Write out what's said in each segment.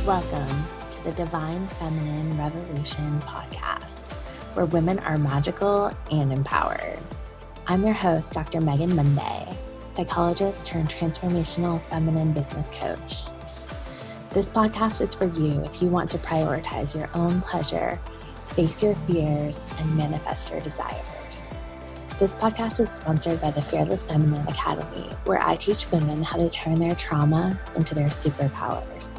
Welcome to the Divine Feminine Revolution podcast, where women are magical and empowered. I'm your host, Dr. Megan Monday, psychologist turned transformational feminine business coach. This podcast is for you if you want to prioritize your own pleasure, face your fears, and manifest your desires. This podcast is sponsored by the Fearless Feminine Academy, where I teach women how to turn their trauma into their superpowers.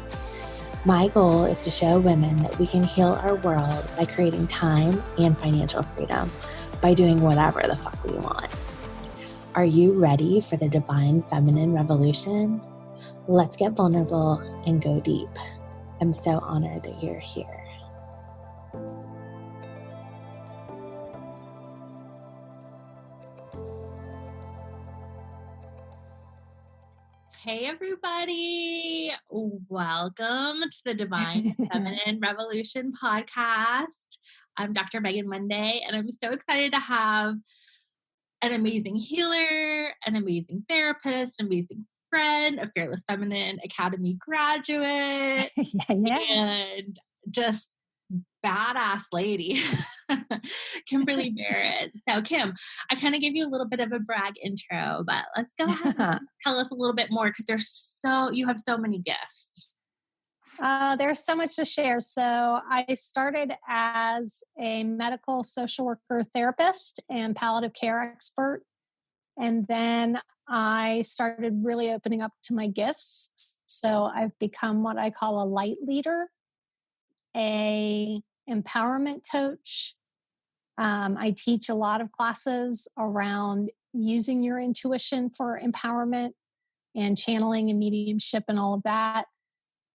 My goal is to show women that we can heal our world by creating time and financial freedom by doing whatever the fuck we want. Are you ready for the Divine Feminine Revolution? Let's get vulnerable and go deep. I'm so honored that you're here. Hey everybody, welcome to the Divine Feminine Revolution podcast. I'm Dr. Megan Monday, and I'm so excited to have an amazing healer, an amazing therapist, an amazing friend, a Fearless Feminine Academy graduate, and just badass lady, Kimberly Barrett. So Kim, I kind of gave you a little bit of a brag intro, but let's go ahead and tell us a little bit more because you have so many gifts. There's so much to share. So I started as a medical social worker therapist and palliative care expert. And then I started really opening up to my gifts. So I've become what I call a light leader, a empowerment coach. I teach a lot of classes around using your intuition for empowerment and channeling and mediumship and all of that.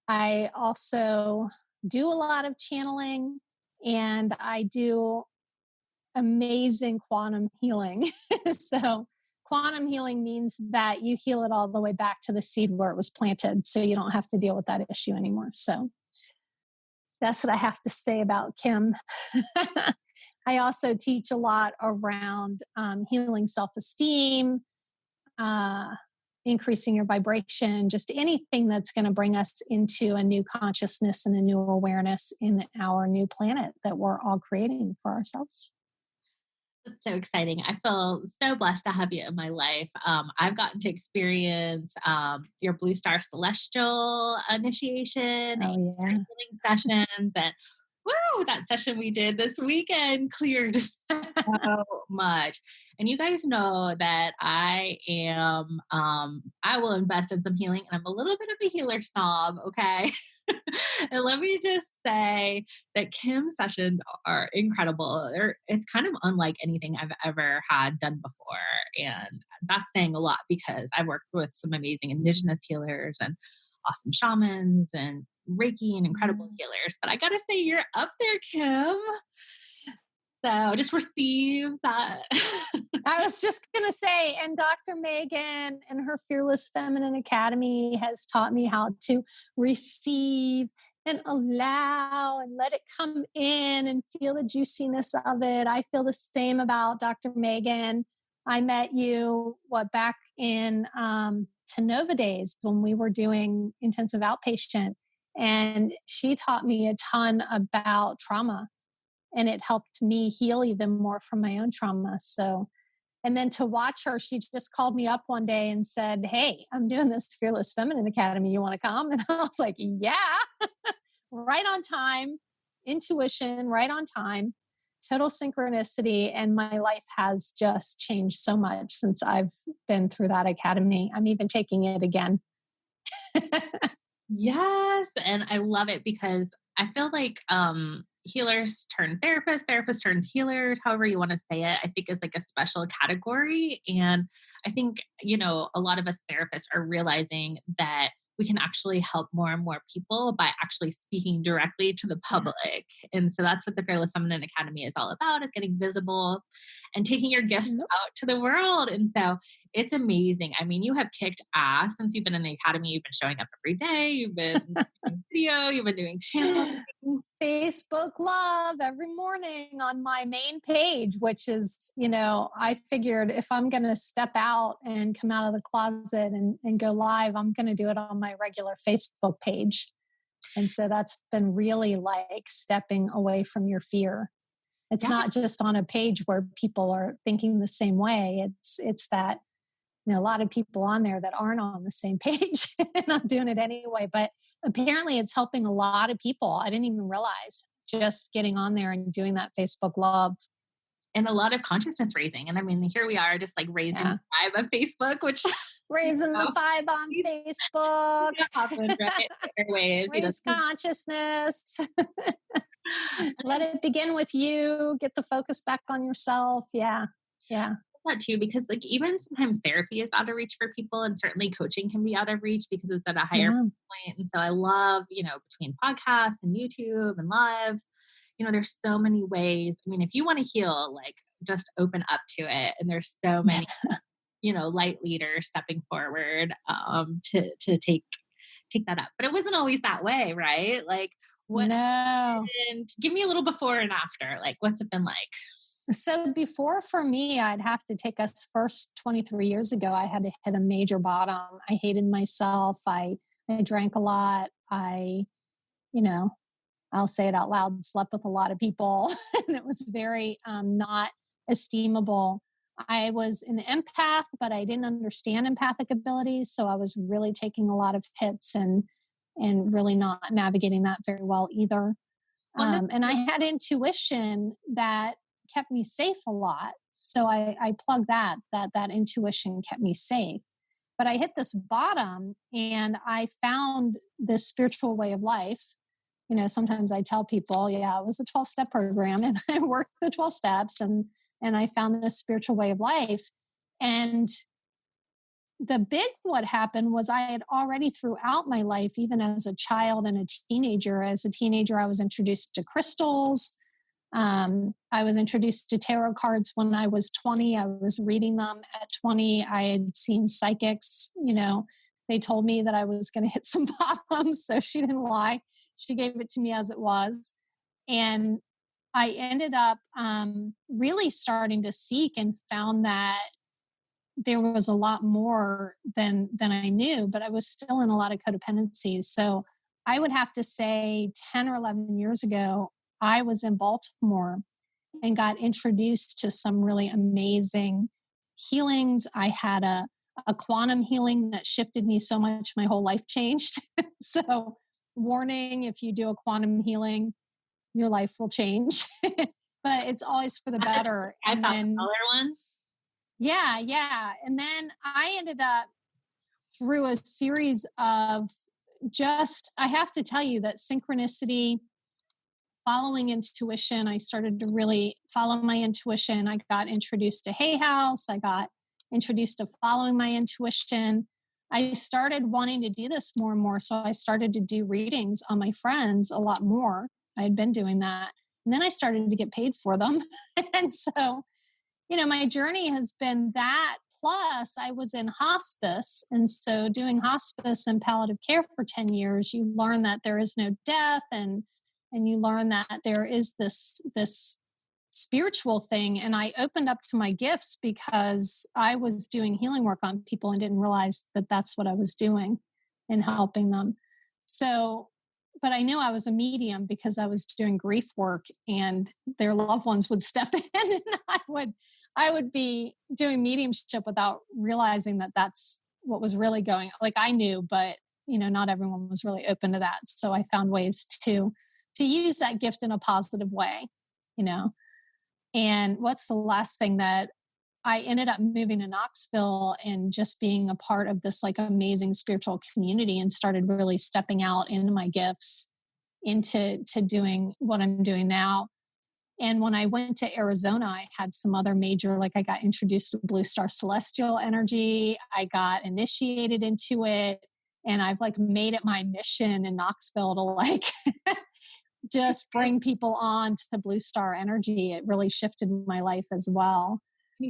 I also do a lot of channeling, and I do amazing quantum healing. So quantum healing means that you heal it all the way back to the seed where it was planted, so you don't have to deal with that issue anymore. So that's what I have to say about Kim. I also teach a lot around healing self-esteem, increasing your vibration, just anything that's going to bring us into a new consciousness and a new awareness in our new planet that we're all creating for ourselves. That's so exciting. I feel so blessed to have you in my life. I've gotten to experience your Blue Star Celestial initiation and healing sessions. And woo, that session we did this weekend cleared so much. And you guys know that I will invest in some healing, and I'm a little bit of a healer snob, okay? And let me just say that Kim's sessions are incredible. It's kind of unlike anything I've ever had done before. And that's saying a lot because I've worked with some amazing indigenous healers and awesome shamans and Reiki and incredible healers. But I got to say, you're up there, Kim. So just receive that. I was just going to say, and Dr. Megan and her Fearless Feminine Academy has taught me how to receive and allow and let it come in and feel the juiciness of it. I feel the same about Dr. Megan. I met you, back in Tenova days when we were doing intensive outpatient. And she taught me a ton about trauma. And it helped me heal even more from my own trauma. So, and then to watch her, she just called me up one day and said, "Hey, I'm doing this Fearless Feminine Academy. You want to come?" And I was like, yeah, right on time, intuition, right on time, total synchronicity. And my life has just changed so much since I've been through that academy. I'm even taking it again. Yes. And I love it because I feel like healers turn therapists, therapists turns healers, however you want to say it, I think is like a special category. And I think, a lot of us therapists are realizing that we can actually help more and more people by actually speaking directly to the public. Yeah. And so that's what the Fearless Feminine Academy is all about, is getting visible and taking your gifts out to the world. And so it's amazing. I mean, you have kicked ass since you've been in the academy. You've been showing up every day. You've been doing video. You've been doing channels. Facebook Love every morning on my main page, which is, I figured if I'm going to step out and come out of the closet and go live, I'm going to do it on my regular Facebook page. And so that's been really like stepping away from your fear. It's Yeah. not just on a page where people are thinking the same way. It's that, a lot of people on there that aren't on the same page and I'm doing it anyway. But apparently it's helping a lot of people. I didn't even realize, just getting on there and doing that Facebook love. And a lot of consciousness raising. And I mean, here we are just like raising the vibe of Facebook, which raising the vibe on Facebook. Right? Airwaves, Raise consciousness. Let it begin with you. Get the focus back on yourself. Yeah. That too, because like even sometimes therapy is out of reach for people, and certainly coaching can be out of reach because it's at a higher point. And so I love, between podcasts and YouTube and lives, there's so many ways. I mean, if you want to heal, like just open up to it. And there's so many, light leaders stepping forward to take that up. But it wasn't always that way, right? Like and give me a little before and after. Like, what's it been like? So before, for me, I'd have to take us first 23 years ago. I had to hit a major bottom. I hated myself. I drank a lot. I'll say it out loud, slept with a lot of people. And it was very not esteemable. I was an empath, but I didn't understand empathic abilities. So I was really taking a lot of hits and really not navigating that very well either. And I had intuition that kept me safe a lot. So I plugged that intuition kept me safe. But I hit this bottom and I found this spiritual way of life. Sometimes I tell people, it was a 12-step program and I worked the 12 steps and I found this spiritual way of life. And what happened was I had already throughout my life, even as a child and a teenager, I was introduced to crystals. I was introduced to tarot cards when I was 20. I was reading them at 20. I had seen psychics, they told me that I was going to hit some bottoms. So she didn't lie. She gave it to me as it was. And I ended up really starting to seek and found that there was a lot more than I knew, but I was still in a lot of codependencies. So I would have to say 10 or 11 years ago, I was in Baltimore and got introduced to some really amazing healings. I had a quantum healing that shifted me so much, my whole life changed. So warning, if you do a quantum healing, your life will change, but it's always for the better. I found the color one. Yeah. And then I ended up through a series of I have to tell you that synchronicity, following intuition, I started to really follow my intuition. I got introduced to Hay House. I got introduced to following my intuition. I started wanting to do this more and more. So I started to do readings on my friends a lot more. I had been doing that. And then I started to get paid for them. And so, my journey has been that. Plus, I was in hospice. And so doing hospice and palliative care for 10 years, you learn that there is no death and you learn that there is this spiritual thing. And I opened up to my gifts because I was doing healing work on people and didn't realize that that's what I was doing in helping them. So, but I knew I was a medium because I was doing grief work and their loved ones would step in and I would be doing mediumship without realizing that that's what was really going on. Like I knew, but not everyone was really open to that. So I found ways to use that gift in a positive way, And what's the last thing that I ended up moving to Knoxville and just being a part of this like amazing spiritual community and started really stepping out into my gifts into doing what I'm doing now. And when I went to Arizona, I had some other major, like I got introduced to Blue Star Celestial energy. I got initiated into it. And I've like made it my mission in Knoxville to like just bring people on to Blue Star energy. It really shifted my life as well.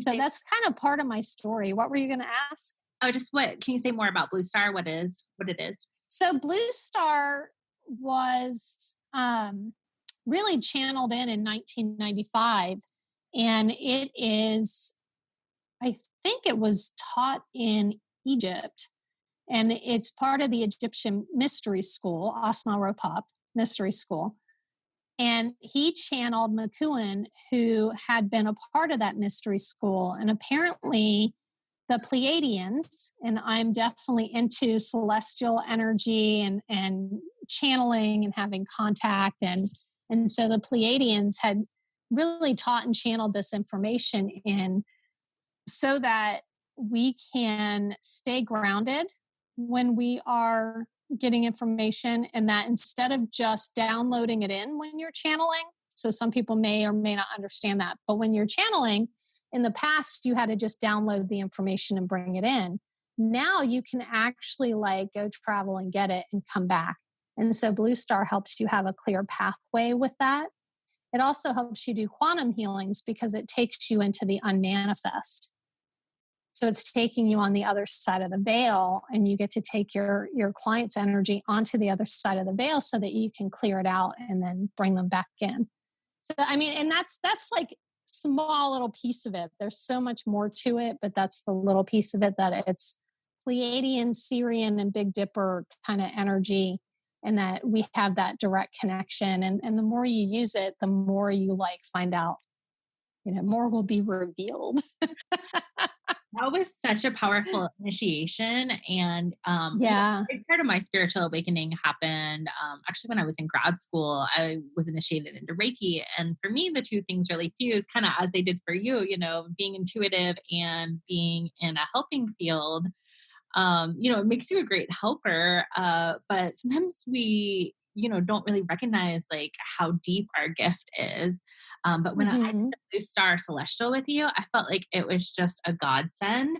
So that's kind of part of my story. What were you going to ask? Oh, just what? Can you say more about Blue Star? What it is? So Blue Star was really channeled in 1995. And it is, I think it was taught in Egypt. And it's part of the Egyptian mystery school, Asma Ropop mystery school. And he channeled Makuin, who had been a part of that mystery school. And apparently the Pleiadians, and I'm definitely into celestial energy and channeling and having contact. And so the Pleiadians had really taught and channeled this information in so that we can stay grounded when we are getting information, and that instead of just downloading it in when you're channeling, so some people may or may not understand that, but when you're channeling, in the past, you had to just download the information and bring it in. Now you can actually like go travel and get it and come back. And so Blue Star helps you have a clear pathway with that. It also helps you do quantum healings because it takes you into the unmanifest. So it's taking you on the other side of the veil, and you get to take your client's energy onto the other side of the veil so that you can clear it out and then bring them back in. So, I mean, and that's like small little piece of it. There's so much more to it, but that's the little piece of it, that it's Pleiadian, Syrian, and Big Dipper kind of energy, and that we have that direct connection. And the more you use it, the more you like find out, more will be revealed. That was such a powerful initiation. And yeah, a big part of my spiritual awakening happened actually when I was in grad school. I was initiated into Reiki. And for me, the two things really fused, kind of as they did for you, being intuitive and being in a helping field. It makes you a great helper. But sometimes we, don't really recognize like how deep our gift is. But when I did the Blue Star Celestial with you, I felt like it was just a godsend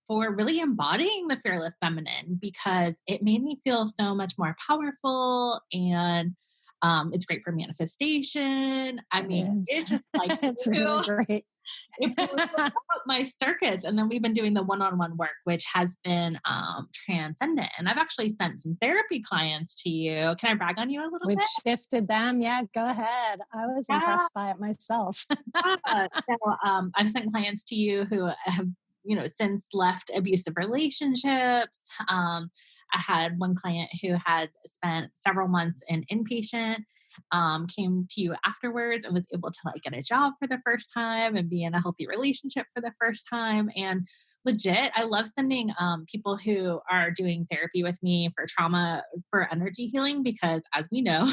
for really embodying the fearless feminine, because it made me feel so much more powerful, and it's great for manifestation. I mean, it's just like it's really great. it blew up my circuits. And then we've been doing the one-on-one work, which has been transcendent. And I've actually sent some therapy clients to you. Can I brag on you a little We've bit? shifted them. Yeah, go ahead. I was impressed by it myself. I've sent clients to you who have, since left abusive relationships. I had one client who had spent several months in inpatient, came to you afterwards and was able to like get a job for the first time and be in a healthy relationship for the first time. And legit, I love sending people who are doing therapy with me for trauma, for energy healing, because as we know,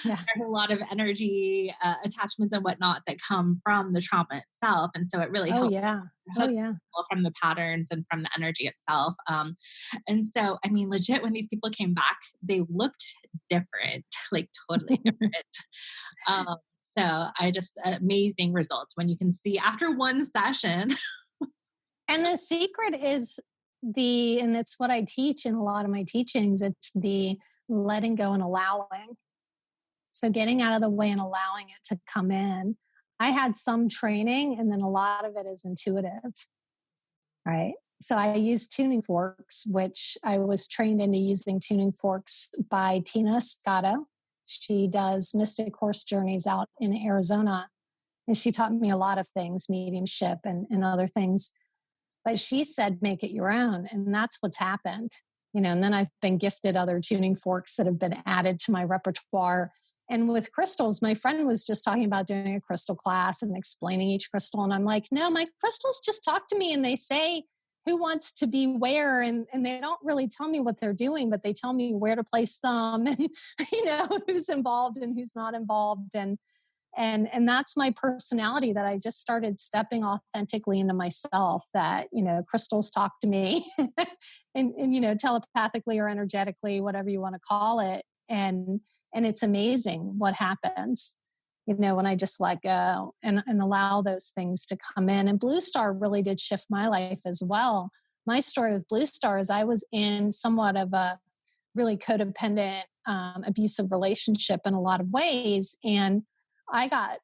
there's a lot of energy attachments and whatnot that come from the trauma itself. And so it really helps hook people from the patterns and from the energy itself. And so, I mean, legit, when these people came back, they looked different, like totally different. So I just, amazing results when you can see after one session. And the secret is and it's what I teach in a lot of my teachings, it's the letting go and allowing. So getting out of the way and allowing it to come in. I had some training, and then a lot of it is intuitive, right? So I use tuning forks, which I was trained into using tuning forks by Tina Scotto. She does mystic horse journeys out in Arizona, and she taught me a lot of things, mediumship and other things. But she said, make it your own. And that's what's happened, and then I've been gifted other tuning forks that have been added to my repertoire. And with crystals, my friend was just talking about doing a crystal class and explaining each crystal. And I'm like, no, my crystals just talk to me and they say who wants to be where. And they don't really tell me what they're doing, but they tell me where to place them and, who's involved and who's not involved. And that's my personality, that I just started stepping authentically into myself, that, crystals talk to me and telepathically or energetically, whatever you want to call it. And it's amazing what happens, when I just let go and allow those things to come in. And Blue Star really did shift my life as well. My story with Blue Star is I was in somewhat of a really codependent, abusive relationship in a lot of ways. And I got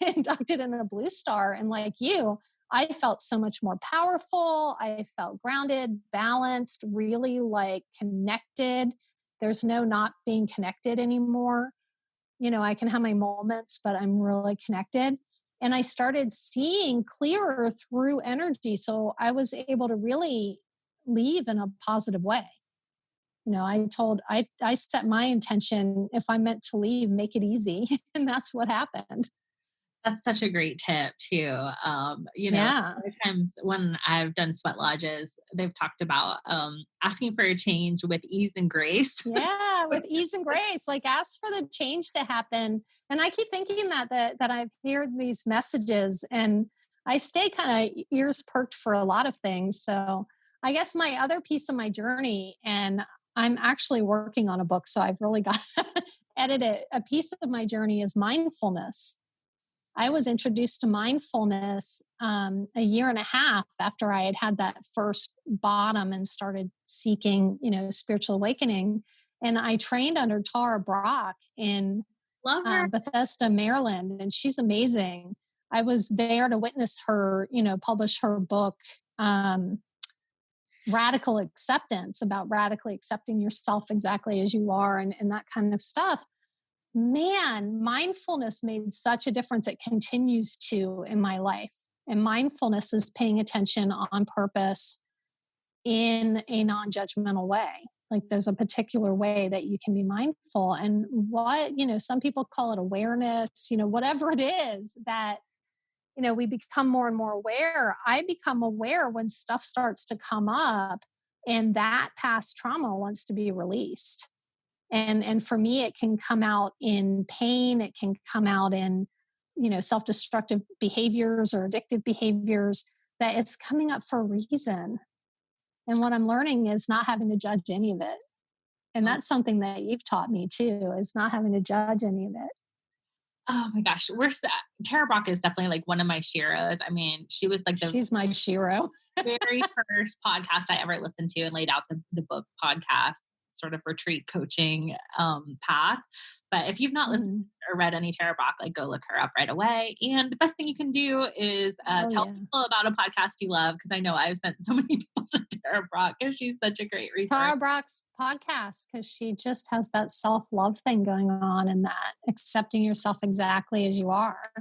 inducted in a Blue Star. And like you, I felt so much more powerful. I felt grounded, balanced, really like connected. There's no not being connected anymore. I can have my moments, but I'm really connected. And I started seeing clearer through energy. So I was able to really leave in a positive way. I set my intention. If I'm meant to leave, make it easy. And that's what happened. That's such a great tip too. Yeah. Other times when I've done sweat lodges, they've talked about asking for a change with ease and grace. Yeah, with ease and grace, like ask for the change to happen. And I keep thinking that I've heard these messages, and I stay kind of ears perked for a lot of things. So I guess my other piece of my journey, and I'm actually working on a book, so I've really got to edit it. A piece of my journey is mindfulness. I was introduced to mindfulness a year and a half after I had that first bottom and started seeking, spiritual awakening. And I trained under Tara Brach in Love her. Bethesda, Maryland, and she's amazing. I was there to witness her, publish her book, Radical Acceptance, about radically accepting yourself exactly as you are, and that kind of stuff. Man, mindfulness made such a difference. It continues to in my life. And mindfulness is paying attention on purpose in a non-judgmental way. Like there's a particular way that you can be mindful. And some people call it awareness, whatever it is that, we become more and more aware. I become aware when stuff starts to come up and that past trauma wants to be released. And for me, it can come out in pain. It can come out in, self-destructive behaviors or addictive behaviors, that it's coming up for a reason. And what I'm learning is not having to judge any of it. And that's something that you've taught me too, is not having to judge any of it. Oh my gosh. Tara Brach is definitely like one of my sheroes. I mean, she was like she's my shero. very first podcast I ever listened to and laid out the book podcast sort of retreat coaching path. But if you've not listened or read any Tara Brach, like go look her up right away. And the best thing you can do is tell people about a podcast you love, because I know I've sent so many people to Tara Brach because she's such a great resource. Tara Brach's podcast, because she just has that self-love thing going on, and that accepting yourself exactly as you are.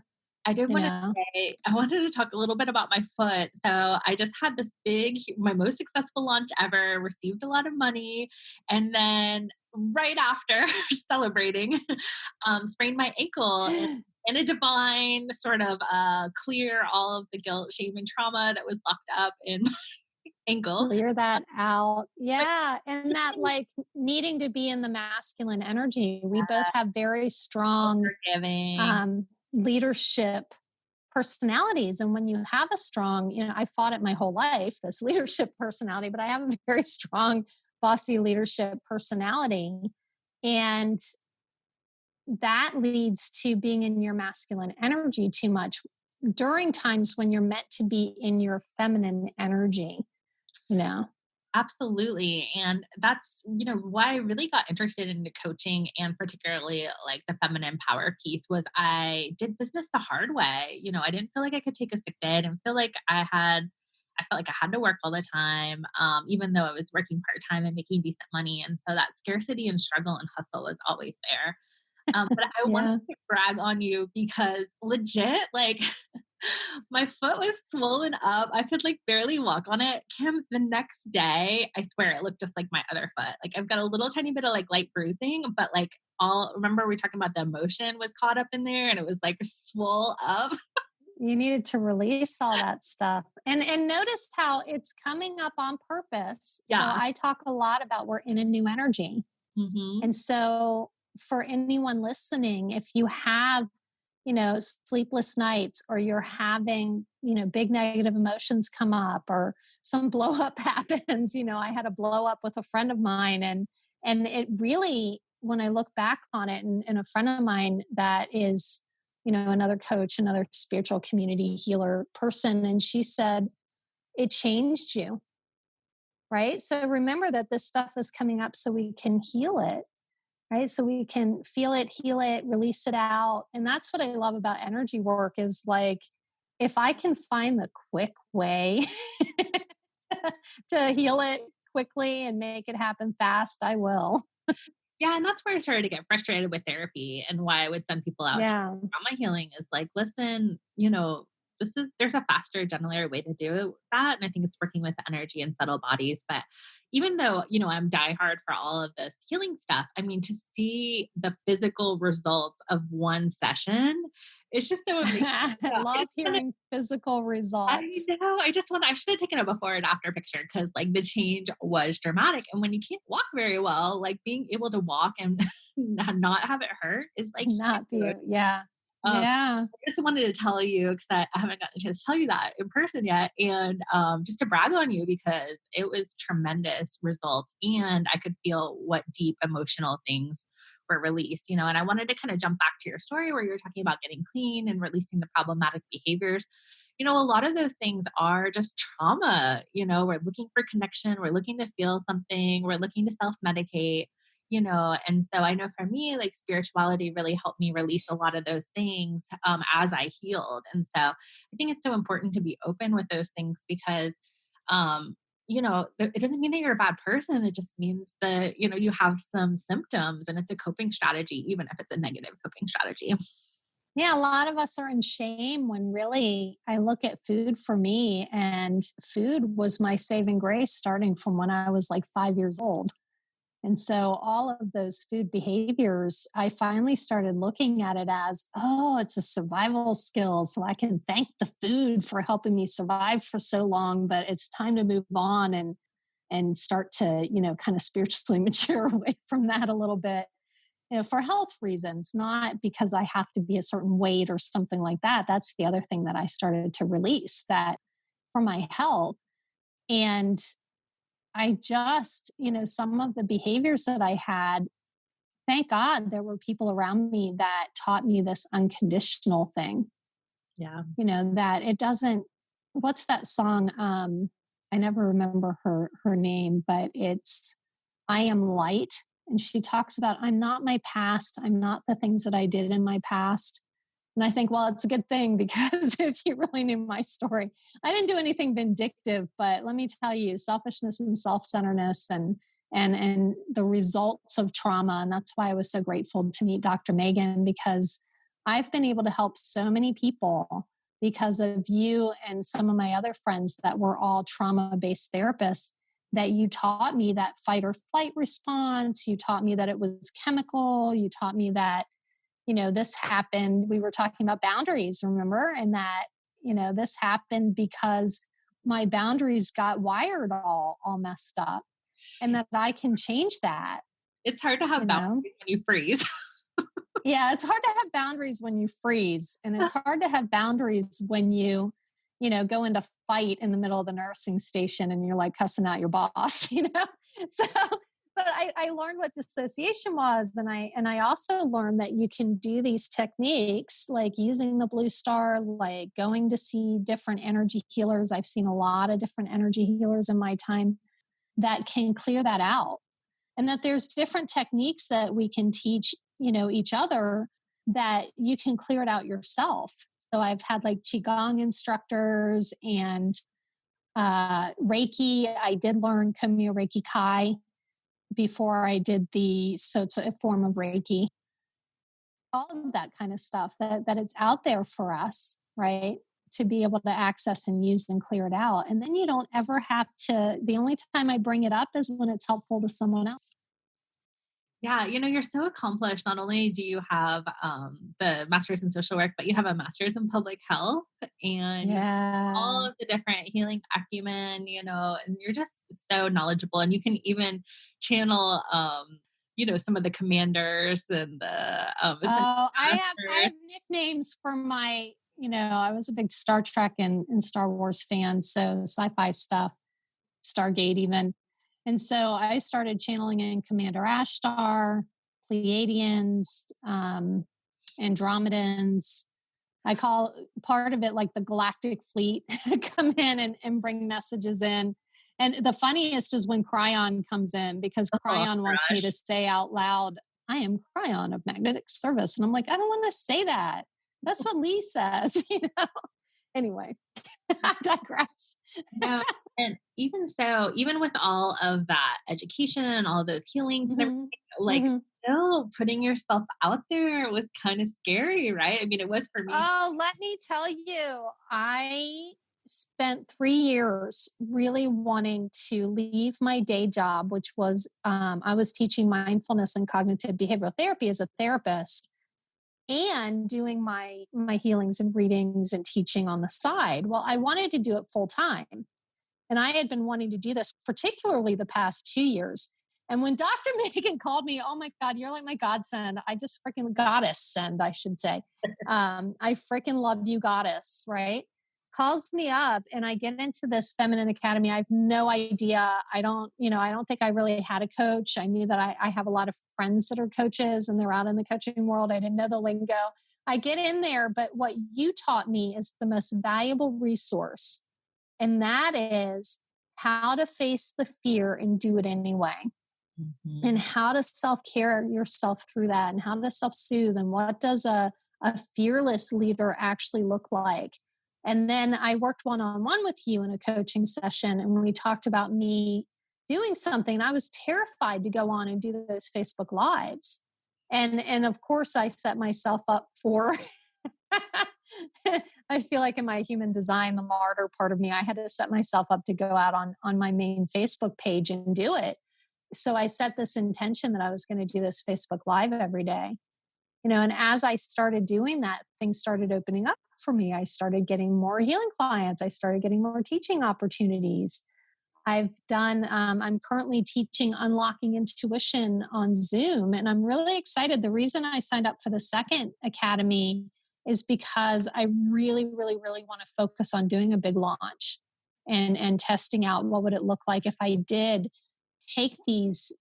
I did want to say, I wanted to talk a little bit about my foot. So I just had this my most successful launch ever, received a lot of money. And then right after celebrating, sprained my ankle in a divine sort of clear all of the guilt, shame, and trauma that was locked up in my ankle. Clear that out. Yeah. And that like needing to be in the masculine energy. We both have very strong leadership personalities. And when you have a strong, I fought it my whole life, this leadership personality, but I have a very strong bossy leadership personality. And that leads to being in your masculine energy too much during times when you're meant to be in your feminine energy, Absolutely. And that's, why I really got interested into coaching, and particularly like the feminine power piece, was I did business the hard way. I didn't feel like I could take a sick day. I didn't feel like I felt like I had to work all the time, even though I was working part-time and making decent money. And so that scarcity and struggle and hustle was always there. But I wanted to brag on you because legit, like my foot was swollen up. I could like barely walk on it. Kim, the next day, I swear it looked just like my other foot. Like I've got a little tiny bit of like light bruising, but like remember we were talking about the emotion was caught up in there, and it was like swole up. You needed to release all that stuff. And notice how it's coming up on purpose. Yeah. So I talk a lot about we're in a new energy. Mm-hmm. And so for anyone listening, if you have, sleepless nights, or you're having, big negative emotions come up, or some blow up happens, I had a blow up with a friend of mine, and it really, when I look back on it, and a friend of mine that is, another coach, another spiritual community healer person, and she said, it changed you, right? So remember that this stuff is coming up so we can heal it. Right. So we can feel it, heal it, release it out. And that's what I love about energy work, is like, if I can find the quick way to heal it quickly and make it happen fast, I will. Yeah. And that's where I started to get frustrated with therapy, and why I would send people out to trauma healing is like, listen, there's a faster, gentler way to do that. And I think it's working with the energy and subtle bodies. But even though, I'm diehard for all of this healing stuff, I mean, to see the physical results of one session, it's just so amazing. I love hearing physical I results. know. I should have taken a before and after picture because like the change was dramatic. And when you can't walk very well, like being able to walk and not have it hurt is like Not huge. be, yeah. Um, Yeah. I just wanted to tell you because I haven't gotten a chance to tell you that in person yet. And just to brag on you because it was tremendous results. And I could feel what deep emotional things were released, and I wanted to kind of jump back to your story where you were talking about getting clean and releasing the problematic behaviors. A lot of those things are just trauma. We're looking for connection. We're looking to feel something. We're looking to self medicate, and so I know for me, like spirituality really helped me release a lot of those things as I healed. And so I think it's so important to be open with those things because, it doesn't mean that you're a bad person. It just means that, you have some symptoms and it's a coping strategy, even if it's a negative coping strategy. Yeah, a lot of us are in shame when really I look at food for me, and food was my saving grace starting from when I was like 5 years old. And so all of those food behaviors, I finally started looking at it as, oh, it's a survival skill. So I can thank the food for helping me survive for so long, but it's time to move on and start to, kind of spiritually mature away from that a little bit, for health reasons, not because I have to be a certain weight or something like that. That's the other thing that I started to release, that for my health. And I just, some of the behaviors that I had, thank God there were people around me that taught me this unconditional thing. Yeah. That it doesn't, what's that song? I never remember her name, but it's I Am Light. And she talks about, I'm not my past. I'm not the things that I did in my past. And I think, well, it's a good thing because if you really knew my story, I didn't do anything vindictive, but let me tell you, selfishness and self-centeredness and the results of trauma. And that's why I was so grateful to meet Dr. Megan, because I've been able to help so many people because of you and some of my other friends that were all trauma-based therapists, that you taught me that fight or flight response. You taught me that it was chemical. You taught me that, this happened. We were talking about boundaries, remember? And that, this happened because my boundaries got wired all messed up, and that I can change that. It's hard to have boundaries when you freeze. Yeah, it's hard to have boundaries when you freeze. And it's hard to have boundaries when you go into fight in the middle of the nursing station and you're like cussing out your boss, So, but I learned what dissociation was. And I also learned that you can do these techniques like using the blue star, like going to see different energy healers. I've seen a lot of different energy healers in my time that can clear that out. And that there's different techniques that we can teach, each other, that you can clear it out yourself. So I've had like Qigong instructors and Reiki. I did learn Komyo Reiki Kai before I did so it's a form of Reiki. All of that kind of stuff that it's out there for us, right? To be able to access and use and clear it out. And then you don't ever have to, the only time I bring it up is when it's helpful to someone else. Yeah, you're so accomplished. Not only do you have the master's in social work, but you have a master's in public health and you have all of the different healing acumen, and you're just so knowledgeable. And you can even channel, some of the commanders and the. I have nicknames for my, I was a big Star Trek and Star Wars fan. So sci-fi stuff, Stargate even. And so I started channeling in Commander Ashtar, Pleiadians, Andromedans. I call part of it like the Galactic Fleet come in and bring messages in. And the funniest is when Cryon comes in, because Cryon wants me to say out loud, I am Cryon of magnetic service. And I'm like, I don't want to say that. That's what Lee says, Anyway. I digress. No, and even so, even with all of that education and all those healings and everything, like Mhm. still putting yourself out there was kind of scary, right? I mean, it was for me. Oh, let me tell you, I spent 3 years really wanting to leave my day job, which was I was teaching mindfulness and cognitive behavioral therapy as a therapist, and doing my healings and readings and teaching on the side. Well, I wanted to do it full time. And I had been wanting to do this, particularly the past 2 years. And when Dr. Megan called me, oh my God, you're like my godsend. I just freaking goddess send, I should say. I freaking love you, goddess, right? Calls me up and I get into this feminine academy. I have no idea. I don't think I really had a coach. I knew that I have a lot of friends that are coaches and they're out in the coaching world. I didn't know the lingo. I get in there, but what you taught me is the most valuable resource. And that is how to face the fear and do it anyway. Mm-hmm. And how to self-care yourself through that and how to self-soothe and what does a fearless leader actually look like. And then I worked one-on-one with you in a coaching session and we talked about me doing something. I was terrified to go on and do those Facebook Lives. And of course I set myself up for I feel like in my human design, the martyr part of me, I had to set myself up to go out on my main Facebook page and do it. So I set this intention that I was going to do this Facebook Live every day. And as I started doing that, things started opening up for me. I started getting more healing clients. I started getting more teaching opportunities. I'm currently teaching Unlocking Intuition on Zoom, and I'm really excited. The reason I signed up for the second academy is because I really, really, really want to focus on doing a big launch and testing out what would it look like if I did take these,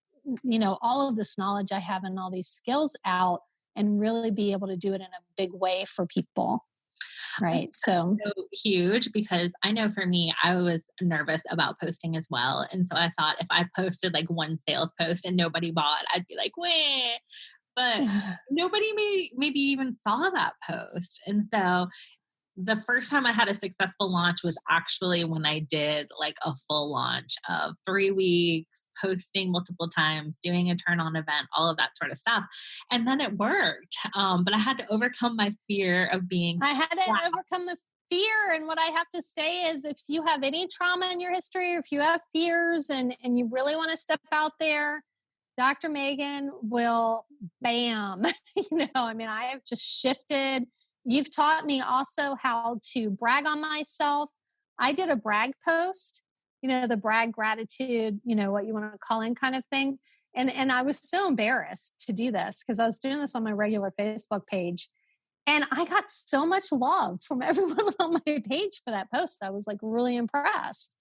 all of this knowledge I have and all these skills out and really be able to do it in a big way for people. Right. So huge because I know for me, I was nervous about posting as well. And so I thought if I posted like one sales post and nobody bought, I'd be like, wah. But nobody maybe even saw that post. And so the first time I had a successful launch was actually when I did like a full launch of 3 weeks, posting multiple times, doing a turn on event, all of that sort of stuff. And then it worked. But I had to overcome my fear of being. I had to overcome the fear. And what I have to say is if you have any trauma in your history, or if you have fears and you really want to step out there, Dr. Megan will bam. I have just shifted. You've taught me also how to brag on myself. I did a brag post, the brag gratitude, what you want to call in kind of thing. And I was so embarrassed to do this because I was doing this on my regular Facebook page. And I got so much love from everyone on my page for that post. I was like really impressed.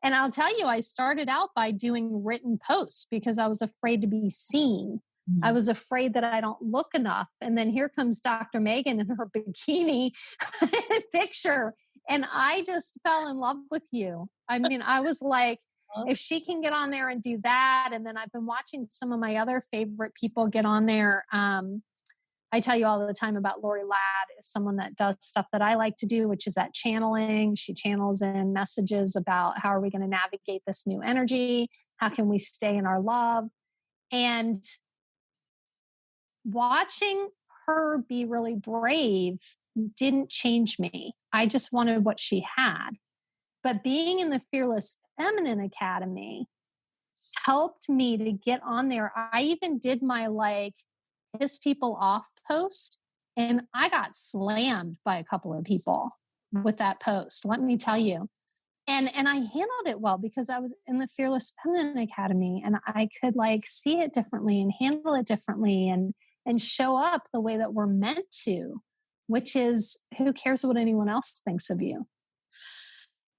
And I'll tell you, I started out by doing written posts because I was afraid to be seen. Mm-hmm. I was afraid that I don't look enough. And then here comes Dr. Megan in her bikini picture. And I just fell in love with you. I mean, I was like, if she can get on there and do that. And then I've been watching some of my other favorite people get on there. I tell you all the time about Lori Ladd is someone that does stuff that I like to do, which is that channeling. She channels in messages about how are we going to navigate this new energy? How can we stay in our love? And watching her be really brave didn't change me. I just wanted what she had. But being in the Fearless Feminine Academy helped me to get on there. I even did my piss people off post, and I got slammed by a couple of people with that post, let me tell you. And I handled it well because I was in the Fearless Feminine Academy and I could see it differently and handle it differently and show up the way that we're meant to, which is who cares what anyone else thinks of you.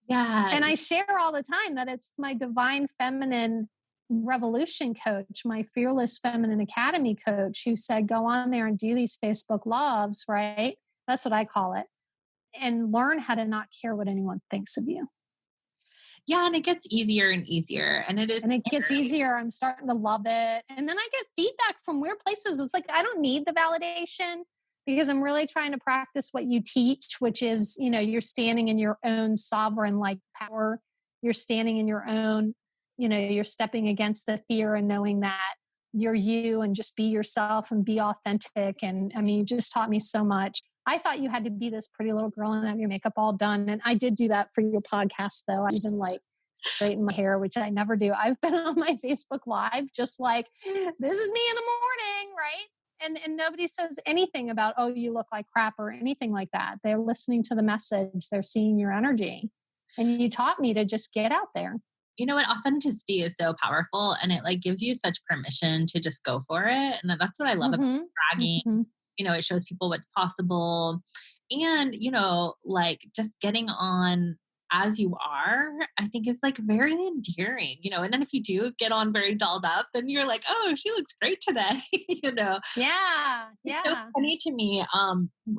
Yeah. And I share all the time that it's my divine feminine revolution coach, my Fearless Feminine Academy coach, who said, go on there and do these Facebook Loves, right? That's what I call it. And learn how to not care what anyone thinks of you. Yeah, and it gets easier and easier. And it gets easier. I'm starting to love it. And then I get feedback from weird places. It's like, I don't need the validation because I'm really trying to practice what you teach, which is, you're standing in your own sovereign like power. You're standing in your own, you're stepping against the fear and knowing that you're you and just be yourself and be authentic. And I mean, you just taught me so much. I thought you had to be this pretty little girl and have your makeup all done. And I did do that for your podcast though. I even like straighten my hair, which I never do. I've been on my Facebook Live just like, this is me in the morning, right? And nobody says anything about, oh, you look like crap or anything like that. They're listening to the message. They're seeing your energy. And you taught me to just get out there. You know what? Authenticity is so powerful, and it like gives you such permission to just go for it. And that's what I love about bragging. Mm-hmm. It shows people what's possible. And, like just getting on as you are, I think is like very endearing, and then if you do get on very dolled up, then you're like, oh, she looks great today. Yeah. It's so funny to me.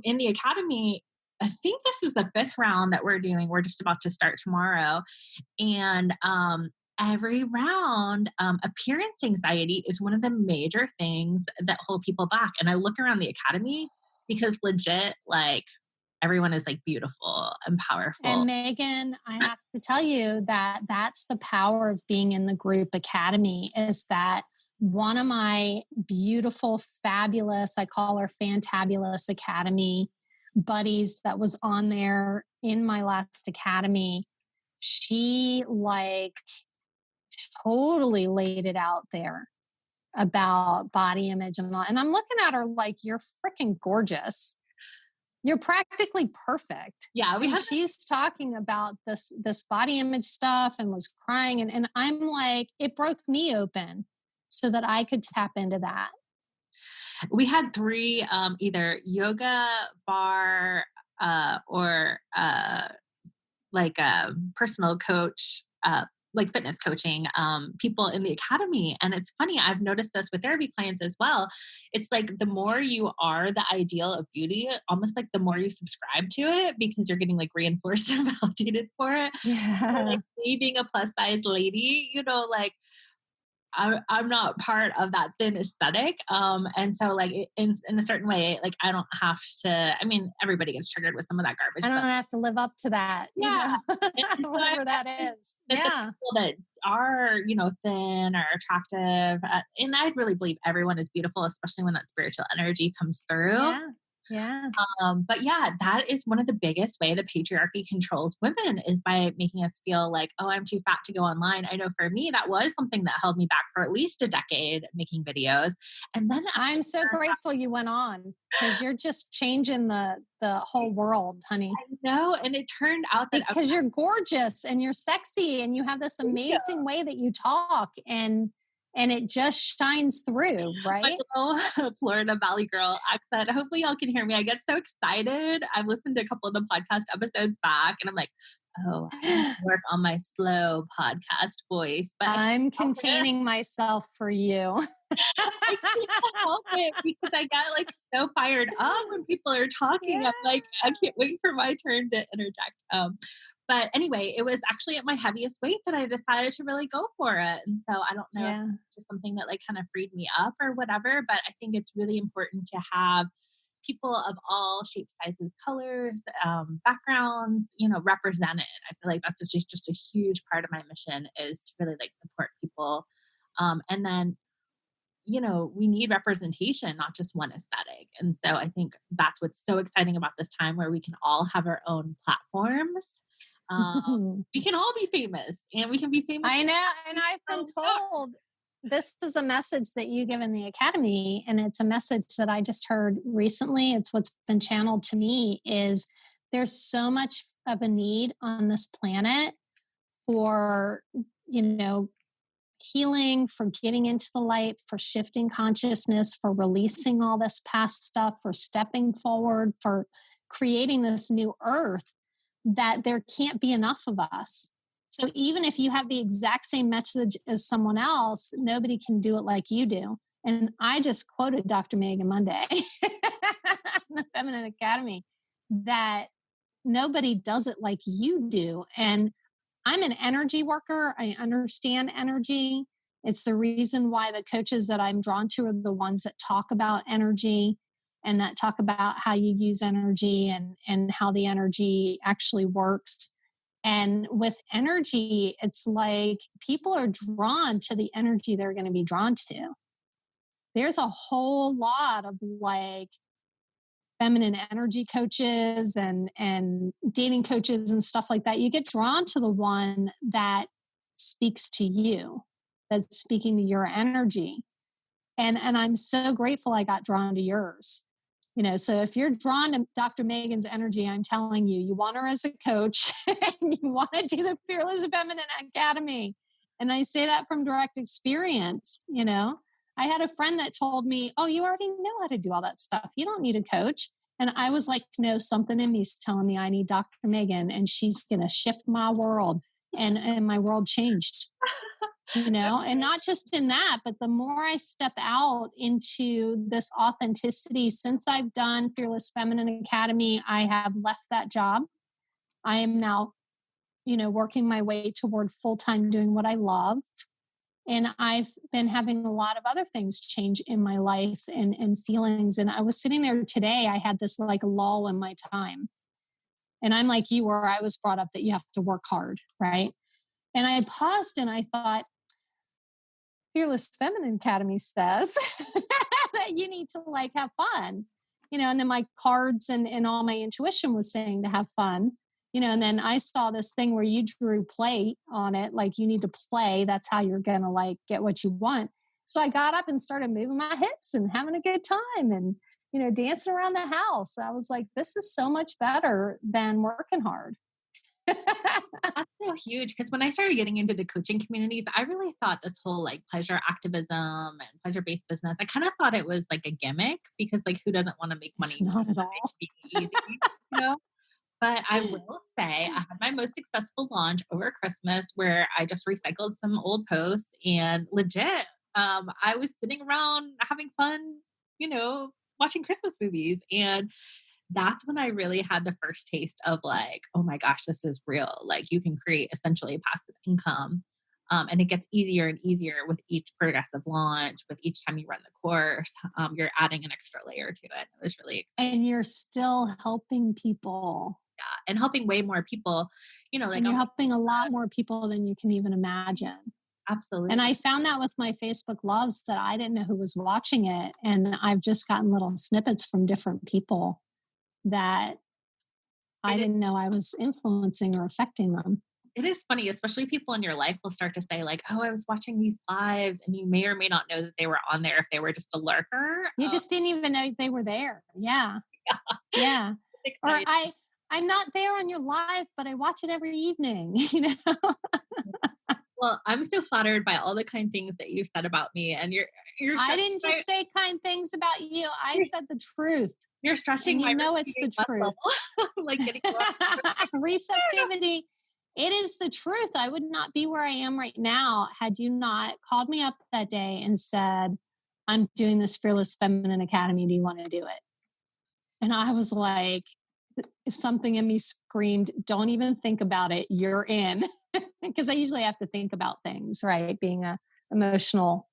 In the academy, I think this is the 5th round that we're doing. We're just about to start tomorrow. And, every round, appearance anxiety is one of the major things that hold people back. And I look around the academy because legit, like, everyone is like beautiful and powerful. And Megan, I have to tell you that that's the power of being in the group academy, is that one of my beautiful, fabulous, I call her Fantabulous Academy buddies that was on there in my last academy, she like totally laid it out there about body image and all. And I'm looking at her like, you're freaking gorgeous. You're practically perfect. Yeah, she's talking about this body image stuff and was crying. And I'm like, it broke me open so that I could tap into that. We had 3, either yoga, bar, or like a personal coach, like fitness coaching, people in the academy. And it's funny, I've noticed this with therapy clients as well. It's like the more you are the ideal of beauty, almost like the more you subscribe to it, because you're getting like reinforced and validated for it. Yeah. So, like me being a plus size lady, like I'm not part of that thin aesthetic. And so like in a certain way, like I don't have to, I mean, everybody gets triggered with some of that garbage. I don't have to live up to that. Yeah. Whatever that is. Yeah. The people that are, thin or attractive. And I really believe everyone is beautiful, especially when that spiritual energy comes through. Yeah. Yeah. But yeah, that is one of the biggest way the patriarchy controls women, is by making us feel like, oh, I'm too fat to go online. I know for me, that was something that held me back for at least a decade making videos. And then I'm so grateful you went on, because you're just changing the whole world, honey. I know. And it turned out that because you're gorgeous and you're sexy and you have this amazing way that you talk, and it just shines through, right? My little Florida Valley girl accent. Hopefully y'all can hear me. I get so excited. I've listened to a couple of the podcast episodes back and I'm like, oh, I have to work on my slow podcast voice. But I'm containing myself for you. I can't help it, because I get like so fired up when people are talking. Yeah. I'm like, I can't wait for my turn to interject. But anyway, it was actually at my heaviest weight that I decided to really go for it. And so I don't know if it's just something that like kind of freed me up or whatever, but I think it's really important to have people of all shapes, sizes, colors, backgrounds, represented. I feel like that's just a huge part of my mission, is to really like support people. And then, we need representation, not just one aesthetic. And so I think that's what's so exciting about this time, where we can all have our own platforms. We can all be famous, and we can be famous. I know. And I've been told this is a message that you give in the academy, and it's a message that I just heard recently. It's what's been channeled to me, is there's so much of a need on this planet for, healing, for getting into the light, for shifting consciousness, for releasing all this past stuff, for stepping forward, for creating this new earth, that there can't be enough of us. So even if you have the exact same message as someone else, nobody can do it like you do. And I just quoted Dr. Megan Monday in the Feminine Academy, that nobody does it like you do. And I'm an energy worker. I understand energy. It's the reason why the coaches that I'm drawn to are the ones that talk about energy. and that talk about how you use energy and how the energy actually works. And with energy, it's like people are drawn to the energy they're going to be drawn to. There's a whole lot of like feminine energy coaches and dating coaches and stuff like that. You get drawn to the one that speaks to you, that's speaking to your energy. And I'm so grateful I got drawn to yours. So if you're drawn to Dr. Megan's energy, I'm telling you, you want her as a coach and you want to do the Fearless Feminine Academy. And I say that from direct experience. I had a friend that told me, oh, you already know how to do all that stuff. You don't need a coach. And I was like, no, something in me is telling me I need Dr. Megan and she's going to shift my world. And my world changed. And not just in that, but the more I step out into this authenticity, since I've done Fearless Feminine Academy, I have left that job. I am now, working my way toward full-time doing what I love. And I've been having a lot of other things change in my life and feelings. And I was sitting there today, I had this like lull in my time. And I'm like you, where I was brought up that you have to work hard, right? And I paused and I thought, Fearless Feminine Academy says that you need to like have fun, and then my cards and all my intuition was saying to have fun, and then I saw this thing where you drew play on it. Like you need to play. That's how you're going to like get what you want. So I got up and started moving my hips and having a good time and, dancing around the house. I was like, this is so much better than working hard. That's so huge, because when I started getting into the coaching communities, I really thought this whole like pleasure activism and pleasure-based business, I kind of thought it was like a gimmick, because like who doesn't want to make money? It's not at all. Easy, But I will say I had my most successful launch over Christmas where I just recycled some old posts and legit, I was sitting around having fun, watching Christmas movies. And that's when I really had the first taste of like, oh my gosh, this is real. Like you can create essentially passive income. And it gets easier and easier with each progressive launch, with each time you run the course, you're adding an extra layer to it. It was really exciting. And you're still helping people. Yeah. And helping way more people, like and you're helping a lot more people than you can even imagine. Absolutely. And I found that with my Facebook loves that I didn't know who was watching it. And I've just gotten little snippets from different people that I didn't know I was influencing or affecting them. It is funny, especially people in your life will start to say like, oh, I was watching these lives, and you may or may not know that they were on there if they were just a lurker. You just didn't even know they were there. Yeah. Yeah. Or I'm not there on your live, but I watch it every evening, Well, I'm so flattered by all the kind things that you've said about me, and you're I didn't just say kind things about you. I said the truth. You're stretching and my it's the truth. Like getting receptivity. It is the truth. I would not be where I am right now had you not called me up that day and said, I'm doing this Fearless Feminine Academy. Do you want to do it? And I was like, something in me screamed, don't even think about it. You're in. Because I usually have to think about things, right? Being a emotional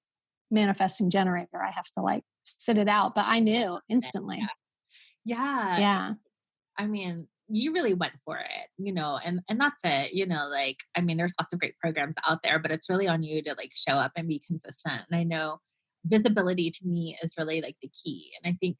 manifesting generator, I have to like sit it out. But I knew instantly. Yeah. Yeah. I mean, you really went for it, and that's it, like, I mean, there's lots of great programs out there, but it's really on you to like show up and be consistent. And I know visibility to me is really like the key. And I think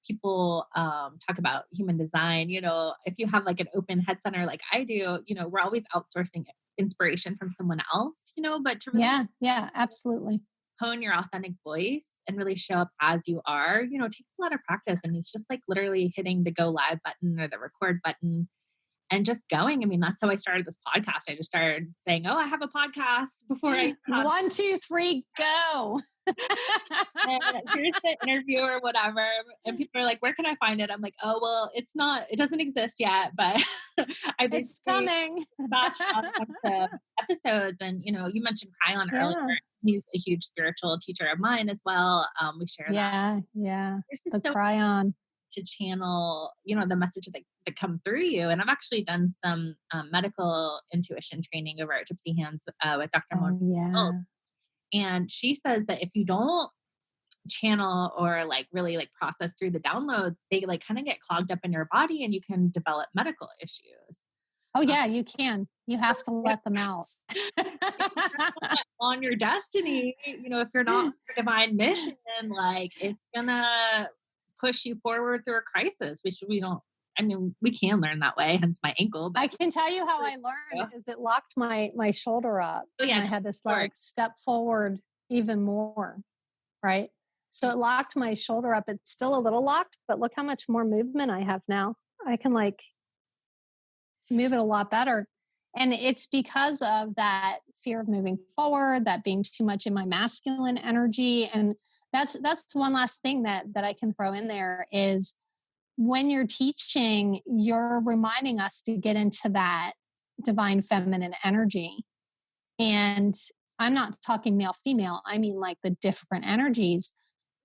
people talk about human design, if you have like an open head center like I do, we're always outsourcing inspiration from someone else, but to really yeah, absolutely hone your authentic voice and really show up as you are, it takes a lot of practice, and it's just like literally hitting the go live button or the record button and just going. I mean, that's how I started this podcast. I just started saying, oh, I have a podcast before I 1, 2, 3, go. And here's the interview or whatever. And people are like, where can I find it? I'm like, oh, well, it doesn't exist yet, but it's coming. Batched out a bunch of episodes. And, you mentioned Cryon earlier. He's a huge spiritual teacher of mine as well. We share that. Yeah. There's just the Cryon to channel, the message that come through you. And I've actually done some medical intuition training over at Gypsy Hands with Dr. Mona. And she says that if you don't channel or like really like process through the downloads, they like kind of get clogged up in your body and you can develop medical issues. Oh yeah, you can. You have to let them out. On your destiny, if you're not on your divine mission, like it's gonna push you forward through a crisis, which we don't. I mean, we can learn that way, hence my ankle. But I can tell you how I learned is it locked my shoulder up. Oh yeah, and I had to like step forward even more, right? So it locked my shoulder up. It's still a little locked, but look how much more movement I have now. I can like move it a lot better. And it's because of that fear of moving forward, that being too much in my masculine energy. And that's one last thing that I can throw in there is when you're teaching, you're reminding us to get into that divine feminine energy. And I'm not talking male, female. I mean like the different energies.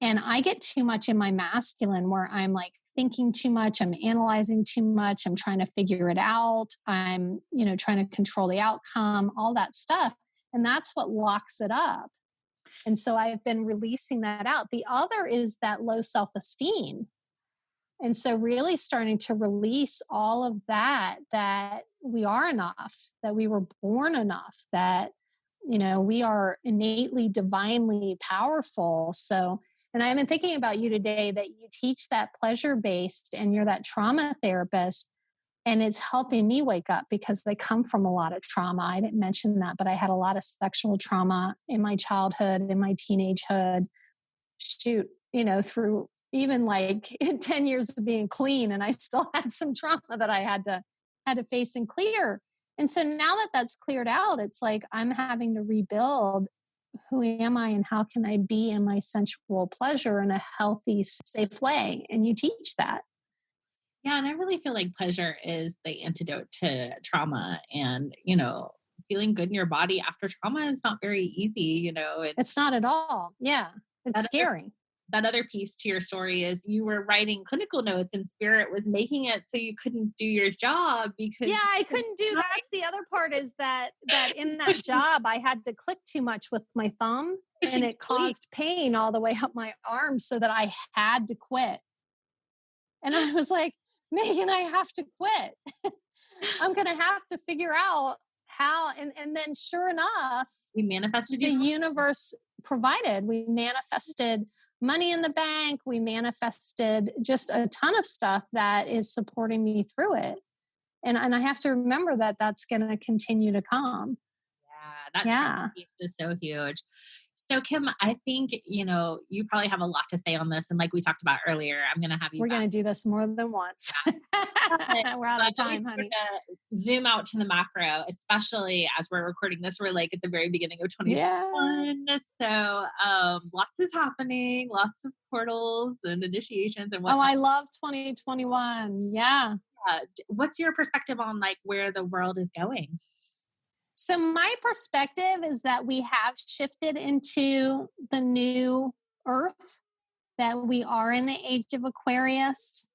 And I get too much in my masculine where I'm like thinking too much. I'm analyzing too much. I'm trying to figure it out. I'm, trying to control the outcome, all that stuff. And that's what locks it up. And so I've been releasing that out. The other is that low self-esteem. And so really starting to release all of that we are enough, that we were born enough, that, we are innately, divinely powerful. So, and I've been thinking about you today that you teach that pleasure-based and you're that trauma therapist. And it's helping me wake up because I come from a lot of trauma. I didn't mention that, but I had a lot of sexual trauma in my childhood, in my teenagehood. Shoot, through even like 10 years of being clean, and I still had some trauma that I had to face and clear. And so now that that's cleared out, it's like I'm having to rebuild who am I and how can I be in my sensual pleasure in a healthy, safe way. And you teach that. Yeah, and I really feel like pleasure is the antidote to trauma. And, feeling good in your body after trauma is not very easy, It's not at all. Yeah. It's scary. That other piece to your story is you were writing clinical notes and spirit was making it so you couldn't do your job because I couldn't do that's the other part is that in that job I had to click too much with my thumb and it caused pain all the way up my arm so that I had to quit. And I was like, Megan, I have to quit. I'm gonna have to figure out how and then sure enough we manifested the universe provided. We manifested money in the bank. We manifested just a ton of stuff that is supporting me through it. And I have to remember that that's going to continue to come. Yeah, that piece is so huge. So Kim, I think, you probably have a lot to say on this. And like we talked about earlier, I'm going to have you. We're going to do this more than once. We're out of time, honey. Zoom out to the macro, especially as we're recording this. We're like at the very beginning of 2021. Yeah. So lots is happening, lots of portals and initiations and whatnot. Oh, I love 2021. Yeah. What's your perspective on like where the world is going? So my perspective is that we have shifted into the new earth, that we are in the age of Aquarius,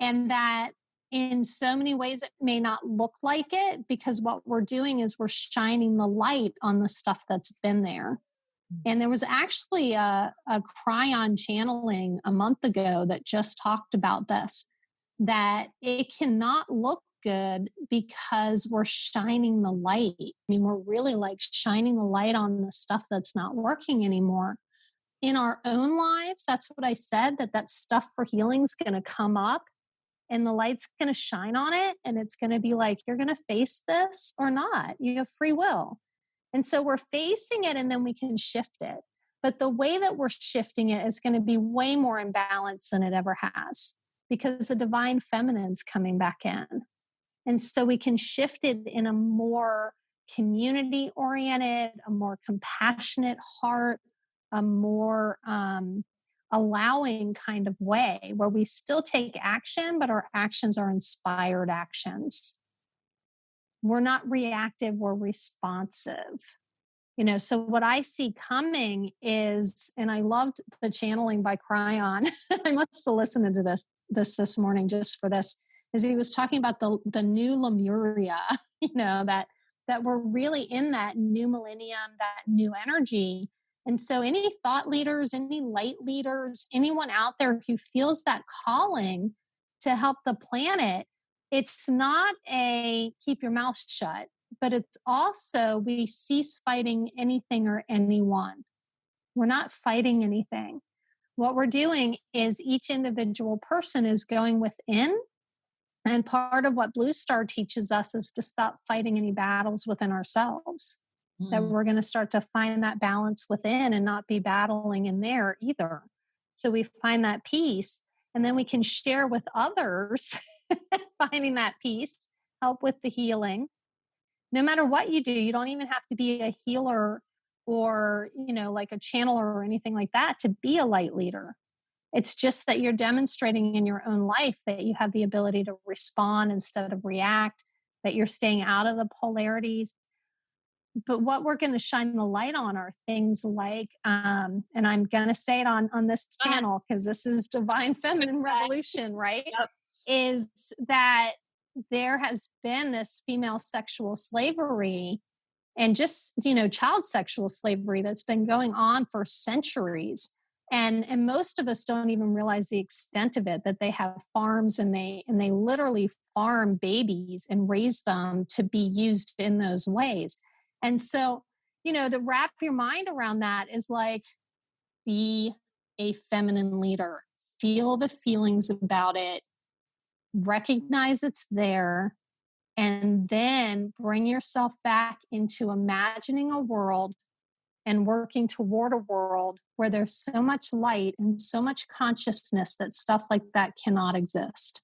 and that in so many ways it may not look like it because what we're doing is we're shining the light on the stuff that's been there. And there was actually a Cryon channeling a month ago that just talked about this, that it cannot look good because we're shining the light. I mean, we're really like shining the light on the stuff that's not working anymore. In our own lives, that's what I said, that stuff for healing is going to come up and the light's going to shine on it. And it's going to be like, you're going to face this or not. You have free will. And so we're facing it and then we can shift it. But the way that we're shifting it is going to be way more in balance than it ever has because the divine feminine's coming back in. And so we can shift it in a more community-oriented, a more compassionate heart, a more allowing kind of way where we still take action, but our actions are inspired actions. We're not reactive, we're responsive. So what I see coming is, and I loved the channeling by Cryon. I must have listened to this morning just for this, is he was talking about the new Lemuria, that we're really in that new millennium, that new energy. And so any thought leaders, any light leaders, anyone out there who feels that calling to help the planet, it's not a keep your mouth shut, but it's also we cease fighting anything or anyone. We're not fighting anything. What we're doing is each individual person is going within. And part of what Blue Star teaches us is to stop fighting any battles within ourselves. That we're going to start to find that balance within and not be battling in there either. So we find that peace, and then we can share with others finding that peace, help with the healing. No matter what you do, you don't even have to be a healer or, like a channeler or anything like that to be a light leader. It's just that you're demonstrating in your own life that you have the ability to respond instead of react, that you're staying out of the polarities. But what we're going to shine the light on are things like, and I'm going to say it on this channel because this is Divine Feminine Revolution, right? Yep. Is that there has been this female sexual slavery and just, child sexual slavery that's been going on for centuries. And most of us don't even realize the extent of it, that they have farms and they literally farm babies and raise them to be used in those ways. And so, to wrap your mind around that is like, be a feminine leader, feel the feelings about it, recognize it's there, and then bring yourself back into imagining a world and working toward a world where there's so much light and so much consciousness that stuff like that cannot exist.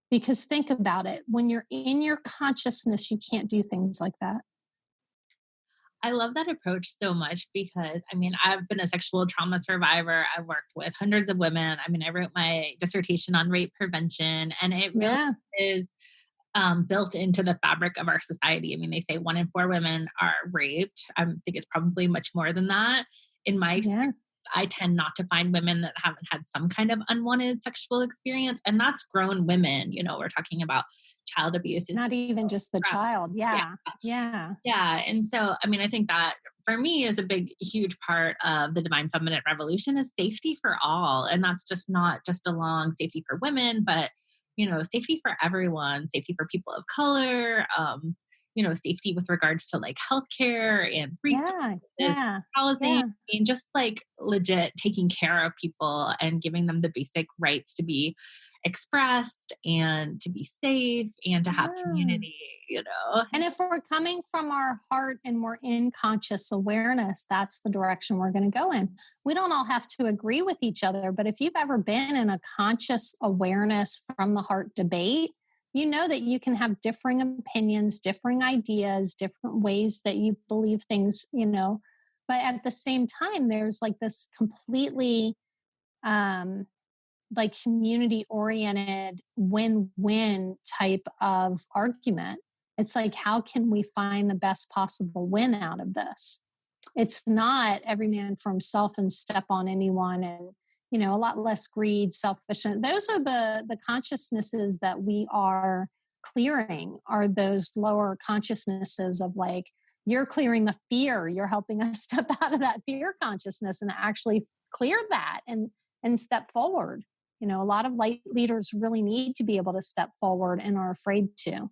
Because think about it, when you're in your consciousness, you can't do things like that. I love that approach so much because, I've been a sexual trauma survivor. I've worked with hundreds of women. I wrote my dissertation on rape prevention, and it really is built into the fabric of our society. They say 1 in 4 women are raped. I think it's probably much more than that. In my experience, I tend not to find women that haven't had some kind of unwanted sexual experience. And that's grown women. We're talking about child abuse. Not even just the child. Yeah. And so, I think that for me is a big, huge part of the Divine Feminine Revolution is safety for all. And that's just not just along safety for women, but safety for everyone, safety for people of color, safety with regards to like healthcare and resources, housing, and just like legit taking care of people and giving them the basic rights to be expressed and to be safe and to have community, And if we're coming from our heart and we're in conscious awareness, that's the direction we're going to go in. We don't all have to agree with each other, but if you've ever been in a conscious awareness from the heart debate, you know that you can have differing opinions, differing ideas, different ways that you believe things, but at the same time, there's like this completely like community oriented win-win type of argument. It's like, how can we find the best possible win out of this? It's not every man for himself and step on anyone, and a lot less greed, selfishness. Those are the consciousnesses that we are clearing, are those lower consciousnesses of like, you're clearing the fear. You're helping us step out of that fear consciousness and actually clear that and step forward. A lot of light leaders really need to be able to step forward and are afraid to.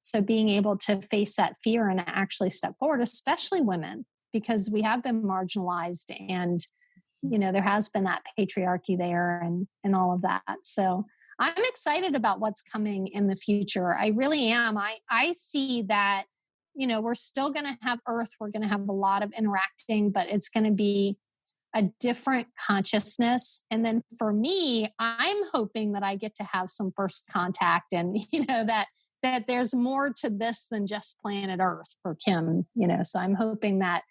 So being able to face that fear and actually step forward, especially women, because we have been marginalized and, there has been that patriarchy there and all of that. So I'm excited about what's coming in the future. I really am. I see that, we're still going to have Earth. We're going to have a lot of interacting, but it's going to be a different consciousness. And then for me, I'm hoping that I get to have some first contact and, that there's more to this than just planet Earth for Kim, so I'm hoping that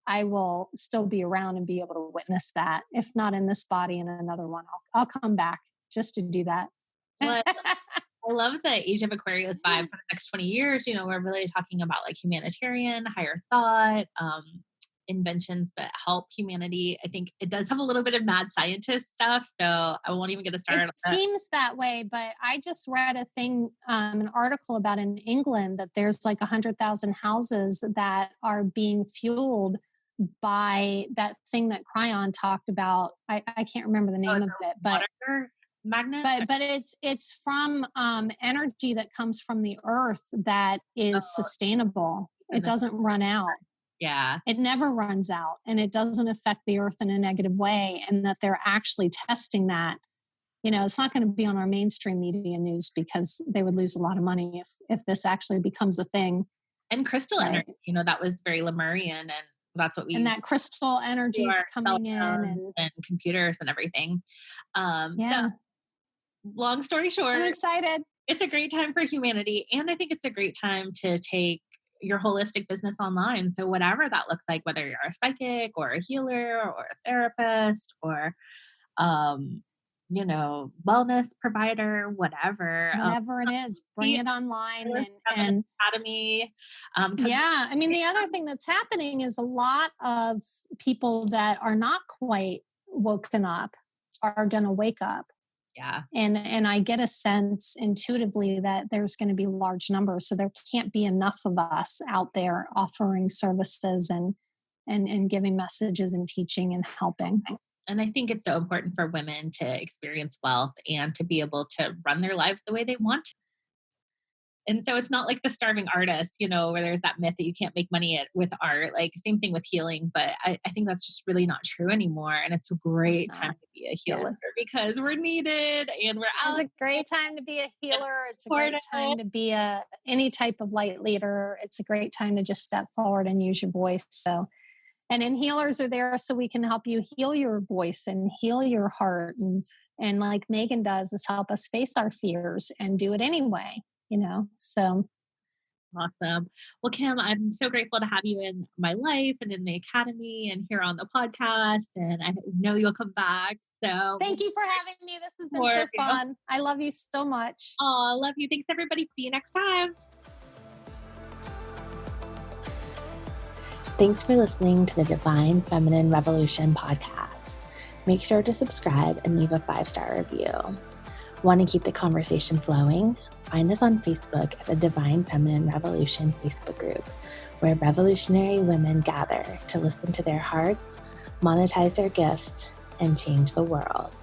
I will still be around and be able to witness that. If not in this body, in another one, I'll come back just to do that. Well, I love the Age of Aquarius vibe for the next 20 years. We're really talking about like humanitarian, higher thought, inventions that help humanity. I think it does have a little bit of mad scientist stuff, so I won't even get started. It seems that way, but I just read a thing, an article about in England that there's like 100,000 houses that are being fueled by that thing that Cryon talked about. I can't remember the name of it, but water magnet. But it's from energy that comes from the earth that is sustainable. It doesn't run out. Yeah. It never runs out, and it doesn't affect the earth in a negative way. And that they're actually testing that. You know, it's not going to be on our mainstream media news because they would lose a lot of money if this actually becomes a thing. And crystal energy, you know, that was very Lemurian, and that's what we and that crystal energy is coming in and computers and everything. Yeah. So long story short, I'm excited. It's a great time for humanity. And I think it's a great time to take your holistic business online. So whatever that looks like, whether you're a psychic or a healer or a therapist or, you know, wellness provider, whatever it is, bring it online and academy. Yeah. I mean, the other thing that's happening is a lot of people that are not quite woken up are going to wake up. Yeah. And I get a sense intuitively that there's going to be large numbers. So there can't be enough of us out there offering services and giving messages and teaching and helping. And I think it's so important for women to experience wealth and to be able to run their lives the way they want to. And so it's not like the starving artist, you know, where there's that myth that you can't make money with art, like same thing with healing. But I think that's just really not true anymore. And it's a great time to be a healer because we're needed and we're out. It's a great time to be a healer. It's a great time to be any type of light leader. It's a great time to just step forward and use your voice. And healers are there so we can help you heal your voice and heal your heart. And like Megan does is help us face our fears and do it anyway. You know, so awesome. Well, Kim, I'm so grateful to have you in my life and in the academy and here on the podcast. And I know you'll come back. So thank you for having me. This has been so fun. I love you so much. Oh, I love you. Thanks, everybody. See you next time. Thanks for listening to the Divine Feminine Revolution podcast. Make sure to subscribe and leave a 5-star review. Want to keep the conversation flowing? Find us on Facebook at the Divine Feminine Revolution Facebook group, where revolutionary women gather to listen to their hearts, monetize their gifts, and change the world.